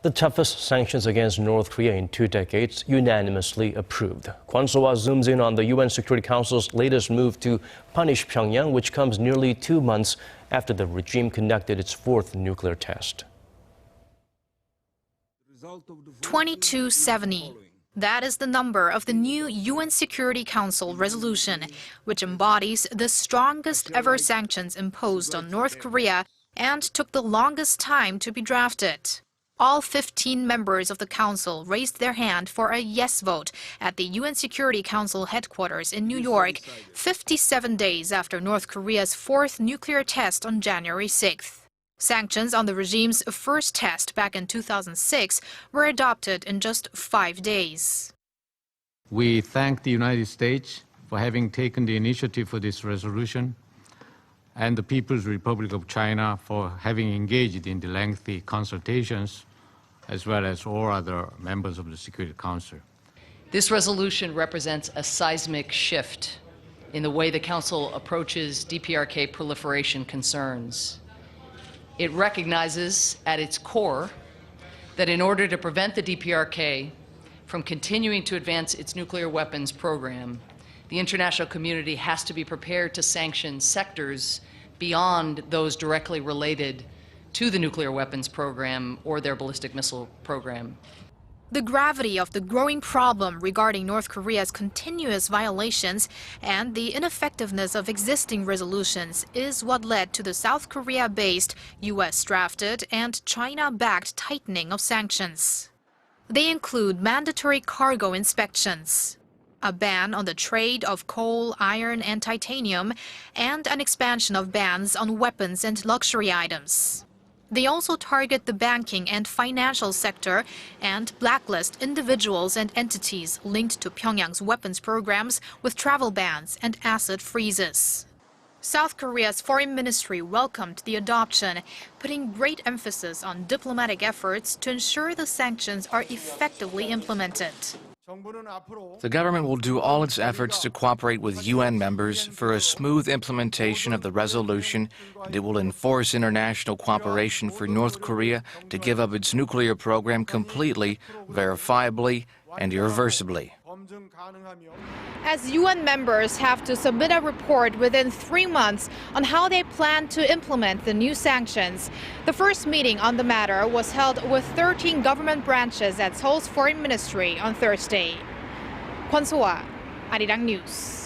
The toughest sanctions against North Korea in 2 decades unanimously approved. Kwon Soa zooms in on the UN Security Council's latest move to punish Pyongyang, which comes nearly 2 months after the regime conducted its 4th nuclear test. 2270. That is the number of the new UN Security Council resolution, which embodies the strongest ever sanctions imposed on North Korea and took the longest time to be drafted. All 15 members of the Council raised their hand for a yes vote at the UN Security Council headquarters in New York, 57 days after North Korea's 4th nuclear test on January 6th. Sanctions on the regime's first test back in 2006 were adopted in just 5 days. We thank the United States for having taken the initiative for this resolution, and the People's Republic of China for having engaged in the lengthy consultations, as well as all other members of the Security Council. This resolution represents a seismic shift in the way the Council approaches DPRK proliferation concerns. It recognizes at its core that in order to prevent the DPRK from continuing to advance its nuclear weapons program, the international community has to be prepared to sanction sectors beyond those directly related to the nuclear weapons program or their ballistic missile program. The gravity of the growing problem regarding North Korea's continuous violations and the ineffectiveness of existing resolutions is what led to the South Korea-based, US-drafted, and China-backed tightening of sanctions. They include mandatory cargo inspections, a ban on the trade of coal, iron, and titanium, and an expansion of bans on weapons and luxury items. They also target the banking and financial sector and blacklist individuals and entities linked to Pyongyang's weapons programs with travel bans and asset freezes. South Korea's foreign ministry welcomed the adoption, putting great emphasis on diplomatic efforts to ensure the sanctions are effectively implemented. The government will do all its efforts to cooperate with UN members for a smooth implementation of the resolution, and it will enforce international cooperation for North Korea to give up its nuclear program completely, verifiably, and irreversibly. As UN members have to submit a report within 3 months on how they plan to implement the new sanctions, the first meeting on the matter was held with 13 government branches at Seoul's foreign ministry on Thursday. Kwon Soa, Arirang News.